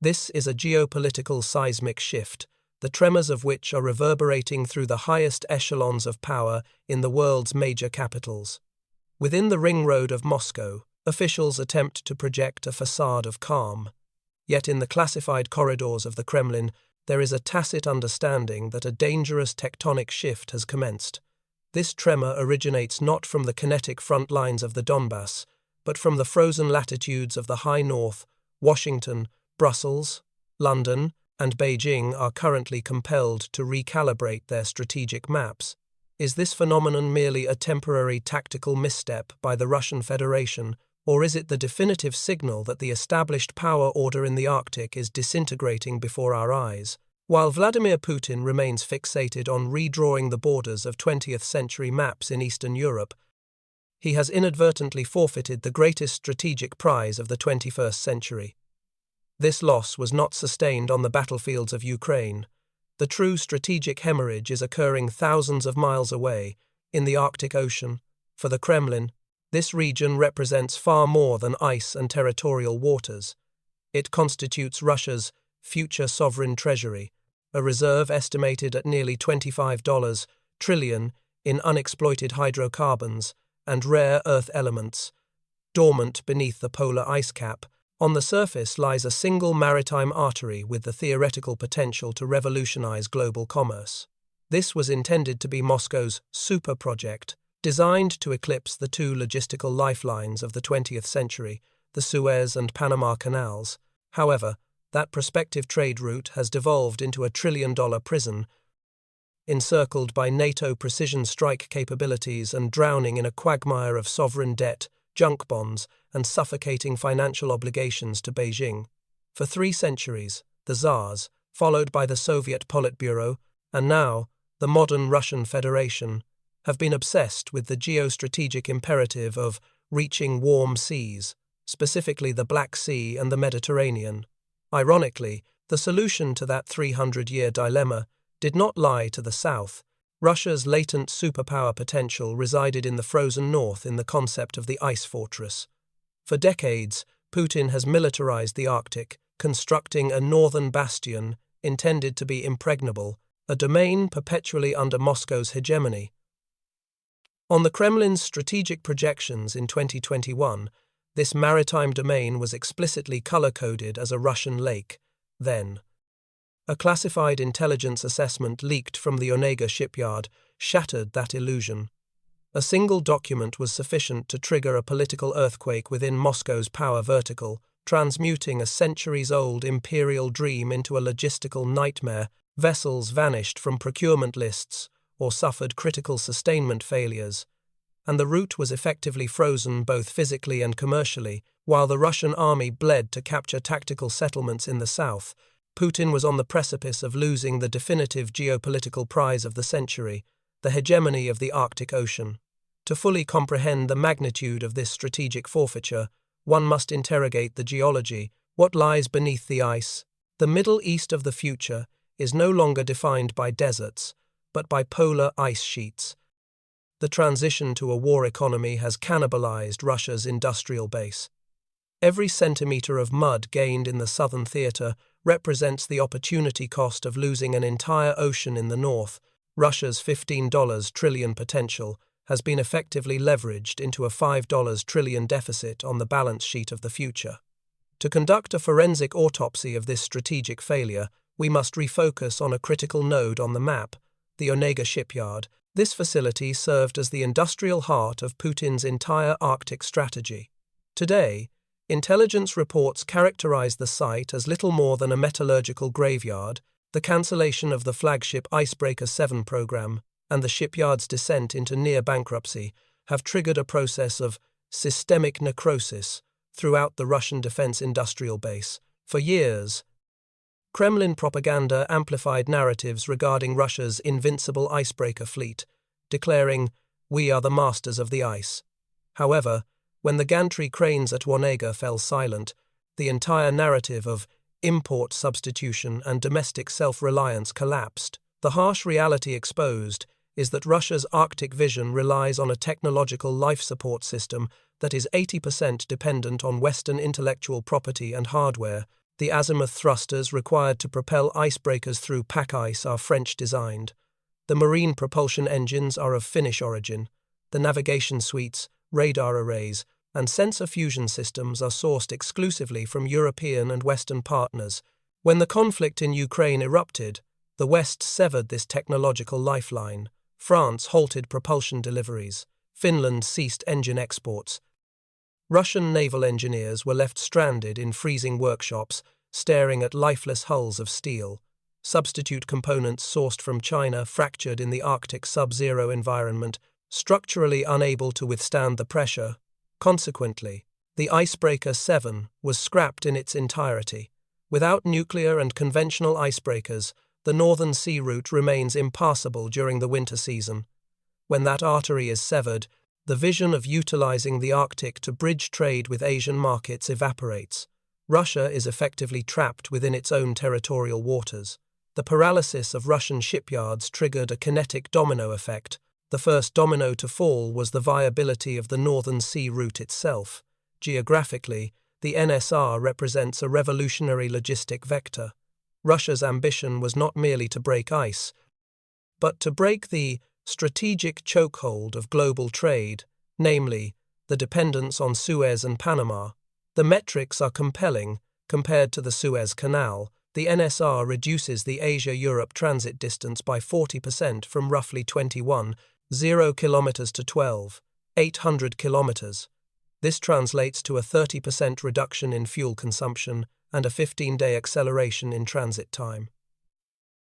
This is a geopolitical seismic shift, the tremors of which are reverberating through the highest echelons of power in the world's major capitals. Within the ring road of Moscow, officials attempt to project a facade of calm. Yet in the classified corridors of the Kremlin, there is a tacit understanding that a dangerous tectonic shift has commenced. This tremor originates not from the kinetic front lines of the Donbass, but from the frozen latitudes of the high north. Washington, Brussels, London, and Beijing are currently compelled to recalibrate their strategic maps. Is this phenomenon merely a temporary tactical misstep by the Russian Federation, or is it the definitive signal that the established power order in the Arctic is disintegrating before our eyes? While Vladimir Putin remains fixated on redrawing the borders of 20th-century maps in Eastern Europe, he has inadvertently forfeited the greatest strategic prize of the 21st century. This loss was not sustained on the battlefields of Ukraine. The true strategic hemorrhage is occurring thousands of miles away, in the Arctic Ocean. For the Kremlin, this region represents far more than ice and territorial waters. It constitutes Russia's future sovereign treasury, a reserve estimated at nearly $25 trillion in unexploited hydrocarbons and rare earth elements. Dormant beneath the polar ice cap, on the surface lies a single maritime artery with the theoretical potential to revolutionize global commerce. This was intended to be Moscow's super project, designed to eclipse the two logistical lifelines of the 20th century, the Suez and Panama canals. However, that prospective trade route has devolved into a trillion-dollar prison, encircled by NATO precision strike capabilities and drowning in a quagmire of sovereign debt, junk bonds, and suffocating financial obligations to Beijing. For 3 centuries, the Tsars, followed by the Soviet Politburo, and now the modern Russian Federation, have been obsessed with the geostrategic imperative of reaching warm seas, specifically the Black Sea and the Mediterranean. Ironically, the solution to that 300-year dilemma did not lie to the south. Russia's latent superpower potential resided in the frozen north in the concept of the ice fortress. For decades, Putin has militarized the Arctic, constructing a northern bastion intended to be impregnable, a domain perpetually under Moscow's hegemony. On the Kremlin's strategic projections in 2021, this maritime domain was explicitly color-coded as a Russian lake, then. A classified intelligence assessment leaked from the Onega shipyard shattered that illusion. A single document was sufficient to trigger a political earthquake within Moscow's power vertical, transmuting a centuries-old imperial dream into a logistical nightmare. Vessels vanished from procurement lists or suffered critical sustainment failures, and the route was effectively frozen both physically and commercially. While the Russian army bled to capture tactical settlements in the south, Putin was on the precipice of losing the definitive geopolitical prize of the century, the hegemony of the Arctic Ocean. To fully comprehend the magnitude of this strategic forfeiture, one must interrogate the geology. What lies beneath the ice? The Middle East of the future is no longer defined by deserts, but by polar ice sheets. The transition to a war economy has cannibalized Russia's industrial base. Every centimeter of mud gained in the southern theater represents the opportunity cost of losing an entire ocean in the north. Russia's $15 trillion potential has been effectively leveraged into a $5 trillion deficit on the balance sheet of the future. To conduct a forensic autopsy of this strategic failure, we must refocus on a critical node on the map, the Onega shipyard. This facility served as the industrial heart of Putin's entire Arctic strategy. Today, intelligence reports characterize the site as little more than a metallurgical graveyard. The cancellation of the flagship Icebreaker 7 program and the shipyard's descent into near bankruptcy have triggered a process of systemic necrosis throughout the Russian defense industrial base. For years, Kremlin propaganda amplified narratives regarding Russia's invincible icebreaker fleet, declaring, "We are the masters of the ice." However, when the gantry cranes at Onega fell silent, the entire narrative of import substitution and domestic self-reliance collapsed. The harsh reality exposed is that Russia's Arctic vision relies on a technological life support system that is 80% dependent on Western intellectual property and hardware. The azimuth thrusters required to propel icebreakers through pack ice are French-designed. The marine propulsion engines are of Finnish origin. The navigation suites, radar arrays, and sensor fusion systems are sourced exclusively from European and Western partners. When the conflict in Ukraine erupted, the West severed this technological lifeline. France halted propulsion deliveries. Finland ceased engine exports. Russian naval engineers were left stranded in freezing workshops, staring at lifeless hulls of steel. Substitute components sourced from China fractured in the Arctic sub-zero environment, structurally unable to withstand the pressure. Consequently, the Icebreaker 7 was scrapped in its entirety. Without nuclear and conventional icebreakers, the Northern Sea route remains impassable during the winter season. When that artery is severed, the vision of utilizing the Arctic to bridge trade with Asian markets evaporates. Russia is effectively trapped within its own territorial waters. The paralysis of Russian shipyards triggered a kinetic domino effect. The first domino to fall was the viability of the Northern Sea route itself. Geographically, the NSR represents a revolutionary logistic vector. Russia's ambition was not merely to break ice, but to break the strategic chokehold of global trade, namely, the dependence on Suez and Panama. The metrics are compelling. Compared to the Suez Canal, the NSR reduces the Asia-Europe transit distance by 40% from roughly 21.0 kilometers to 12.800 kilometers. This translates to a 30% reduction in fuel consumption and a 15-day acceleration in transit time.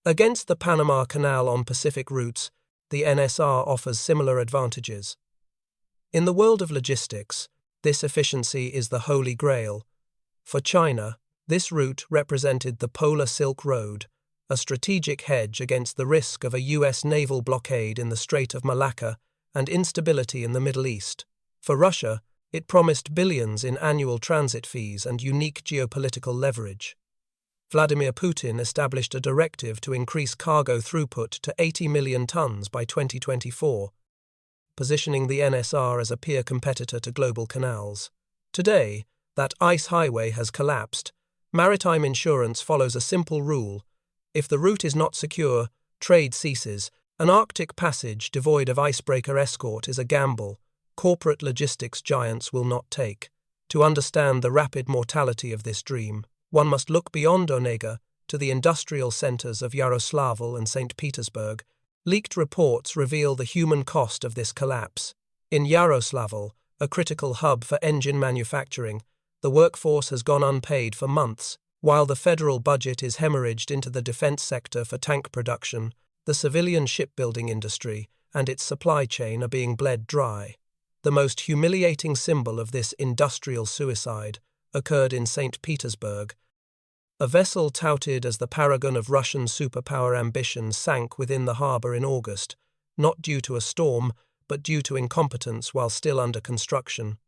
Against the Panama Canal on Pacific routes, the NSR offers similar advantages. In the world of logistics, this efficiency is the holy grail. For China, this route represented the Polar Silk Road, a strategic hedge against the risk of a U.S. naval blockade in the Strait of Malacca and instability in the Middle East. For Russia, it promised billions in annual transit fees and unique geopolitical leverage. Vladimir Putin established a directive to increase cargo throughput to 80 million tons by 2024, positioning the NSR as a peer competitor to global canals. Today, that ice highway has collapsed. Maritime insurance follows a simple rule. If the route is not secure, trade ceases. An Arctic passage devoid of icebreaker escort is a gamble corporate logistics giants will not take. To understand the rapid mortality of this dream, one must look beyond Onega to the industrial centers of Yaroslavl and St. Petersburg. Leaked reports reveal the human cost of this collapse. In Yaroslavl, a critical hub for engine manufacturing, the workforce has gone unpaid for months. While the federal budget is hemorrhaged into the defense sector for tank production, the civilian shipbuilding industry and its supply chain are being bled dry. The most humiliating symbol of this industrial suicide occurred in St. Petersburg. A vessel touted as the paragon of Russian superpower ambition sank within the harbour in August, not due to a storm, but due to incompetence while still under construction.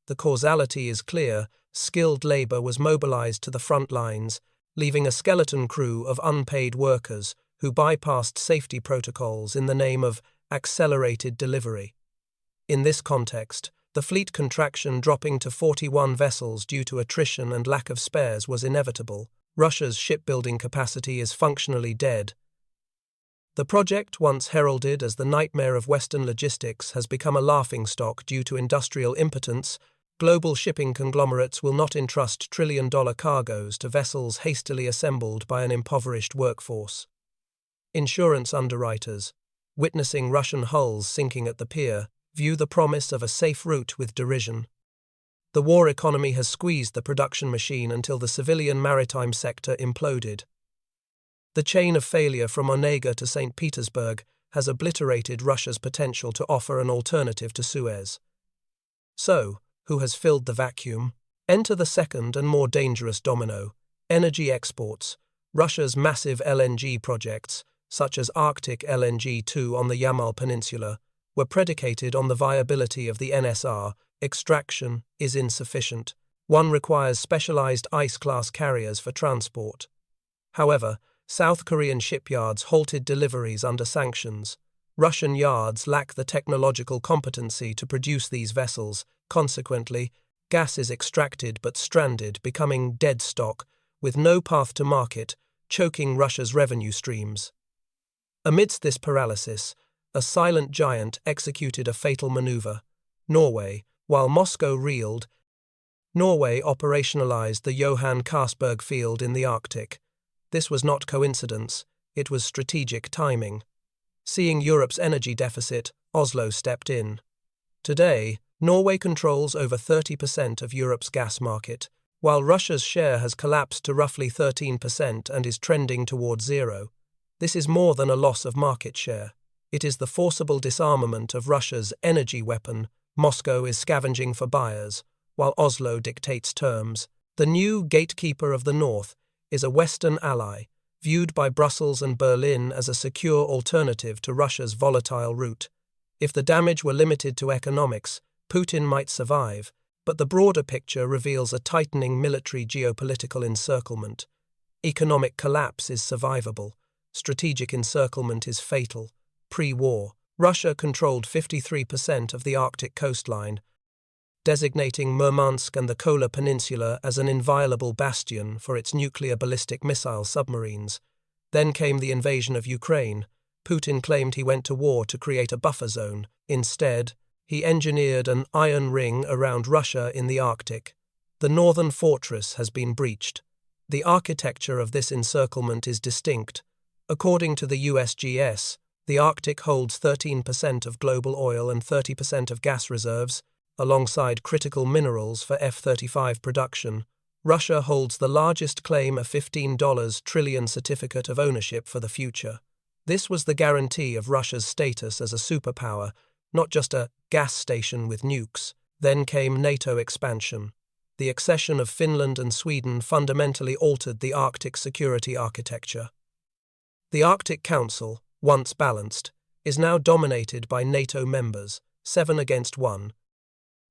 The causality is clear. Skilled labour was mobilized to the front lines, leaving a skeleton crew of unpaid workers who bypassed safety protocols in the name of accelerated delivery. In this context, the fleet contraction dropping to 41 vessels due to attrition and lack of spares was inevitable. Russia's shipbuilding capacity is functionally dead. The project, once heralded as the nightmare of Western logistics, has become a laughingstock due to industrial impotence. Global shipping conglomerates will not entrust trillion-dollar cargoes to vessels hastily assembled by an impoverished workforce. Insurance underwriters, witnessing Russian hulls sinking at the pier, view the promise of a safe route with derision. The war economy has squeezed the production machine until the civilian maritime sector imploded. The chain of failure from Onega to St. Petersburg has obliterated Russia's potential to offer an alternative to Suez. So, who has filled the vacuum? Enter the second and more dangerous domino: energy exports. Russia's massive LNG projects, such as Arctic LNG 2 on the Yamal Peninsula, were predicated on the viability of the NSR. Extraction is insufficient. One requires specialized ice-class carriers for transport. However, South Korean shipyards halted deliveries under sanctions. Russian yards lack the technological competency to produce these vessels. Consequently, gas is extracted but stranded, becoming dead stock, with no path to market, choking Russia's revenue streams. Amidst this paralysis, a silent giant executed a fatal maneuver. Norway, while Moscow reeled, Norway operationalized the Johan Castberg field in the Arctic. This was not coincidence, it was strategic timing. Seeing Europe's energy deficit, Oslo stepped in. Today, Norway controls over 30% of Europe's gas market, while Russia's share has collapsed to roughly 13% and is trending toward zero. This is more than a loss of market share. It is the forcible disarmament of Russia's energy weapon. Moscow is scavenging for buyers, while Oslo dictates terms. The new gatekeeper of the North is a Western ally, viewed by Brussels and Berlin as a secure alternative to Russia's volatile route. If the damage were limited to economics, Putin might survive, but the broader picture reveals a tightening military geopolitical encirclement. Economic collapse is survivable. Strategic encirclement is fatal. Pre-war, Russia controlled 53% of the Arctic coastline, designating Murmansk and the Kola Peninsula as an inviolable bastion for its nuclear ballistic missile submarines. Then came the invasion of Ukraine. Putin claimed he went to war to create a buffer zone. Instead, he engineered an iron ring around Russia in the Arctic. The northern fortress has been breached. The architecture of this encirclement is distinct. According to the USGS, the Arctic holds 13% of global oil and 30% of gas reserves, alongside critical minerals for F-35 production. Russia holds the largest claim, a $15 trillion certificate of ownership for the future. This was the guarantee of Russia's status as a superpower, not just a gas station with nukes. Then came NATO expansion. The accession of Finland and Sweden fundamentally altered the Arctic security architecture. The Arctic Council, once balanced, is now dominated by NATO members, 7 against 1.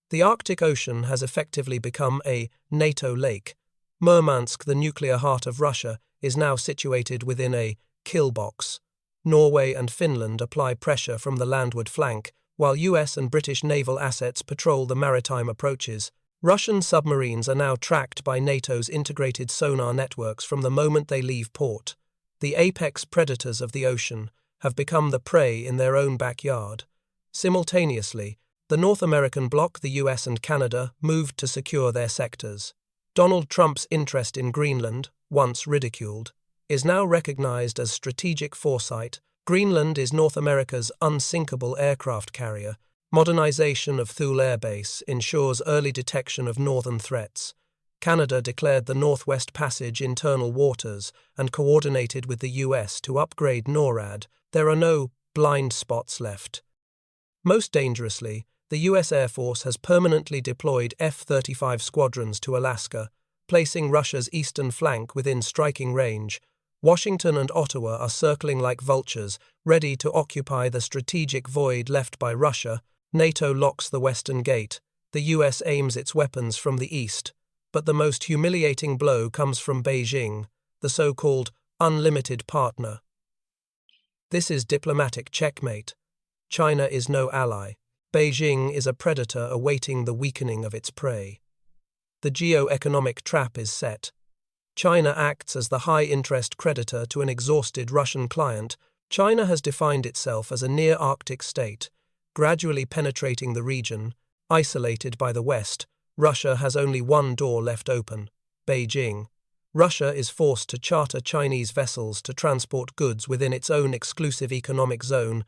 The Arctic Ocean has effectively become a NATO lake. Murmansk, the nuclear heart of Russia, is now situated within a kill box. Norway and Finland apply pressure from the landward flank, while US and British naval assets patrol the maritime approaches. Russian submarines are now tracked by NATO's integrated sonar networks from the moment they leave port. The apex predators of the ocean have become the prey in their own backyard. Simultaneously, the North American bloc, the US and Canada, moved to secure their sectors. Donald Trump's interest in Greenland, once ridiculed, is now recognized as strategic foresight. Greenland is North America's unsinkable aircraft carrier. Modernization of Thule Air Base ensures early detection of northern threats. Canada declared the Northwest Passage internal waters and coordinated with the US to upgrade NORAD. There are no blind spots left. Most dangerously, the US Air Force has permanently deployed F-35 squadrons to Alaska, placing Russia's eastern flank within striking range. Washington and Ottawa are circling like vultures, ready to occupy the strategic void left by Russia. NATO locks the Western Gate. The US aims its weapons from the east. But the most humiliating blow comes from Beijing, the so-called unlimited partner. This is diplomatic checkmate. China is no ally. Beijing is a predator awaiting the weakening of its prey. The geo-economic trap is set. China acts as the high-interest creditor to an exhausted Russian client. China has defined itself as a near-Arctic state, gradually penetrating the region. Isolated by the West, Russia has only one door left open: Beijing. Russia is forced to charter Chinese vessels to transport goods within its own exclusive economic zone.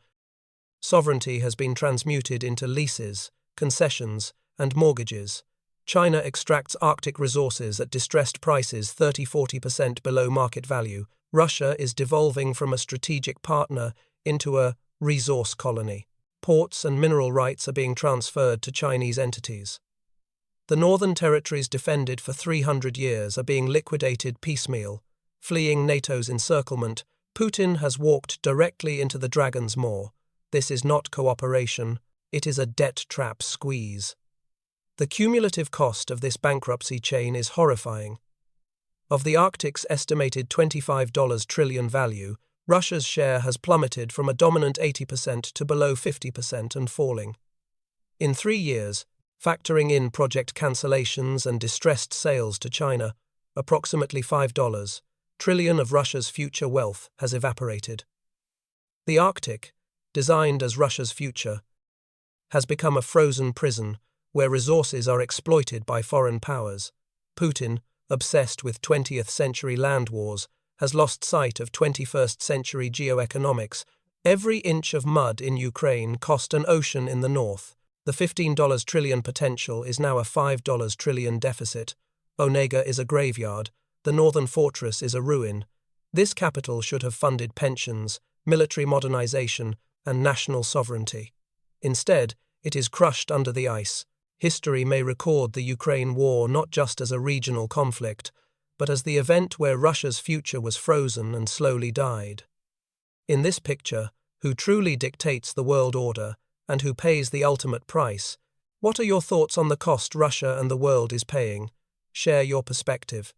Sovereignty has been transmuted into leases, concessions, and mortgages. China extracts Arctic resources at distressed prices 30–40% below market value. Russia is devolving from a strategic partner into a resource colony. Ports and mineral rights are being transferred to Chinese entities. The northern territories defended for 300 years are being liquidated piecemeal. Fleeing NATO's encirclement, Putin has walked directly into the dragon's maw. This is not cooperation, it is a debt trap squeeze. The cumulative cost of this bankruptcy chain is horrifying. Of the Arctic's estimated $25 trillion value, Russia's share has plummeted from a dominant 80% to below 50% and falling. In 3 years, factoring in project cancellations and distressed sales to China, approximately $5 trillion of Russia's future wealth has evaporated. The Arctic, designed as Russia's future, has become a frozen prison where resources are exploited by foreign powers. Putin, obsessed with 20th century land wars, has lost sight of 21st century geoeconomics. Every inch of mud in Ukraine cost an ocean in the north. The $15 trillion potential is now a $5 trillion deficit. Onega is a graveyard. The northern fortress is a ruin. This capital should have funded pensions, military modernization, and national sovereignty. Instead, it is crushed under the ice. History may record the Ukraine war not just as a regional conflict, but as the event where Russia's future was frozen and slowly died. In this picture, who truly dictates the world order and who pays the ultimate price? What are your thoughts on the cost Russia and the world is paying? Share your perspective.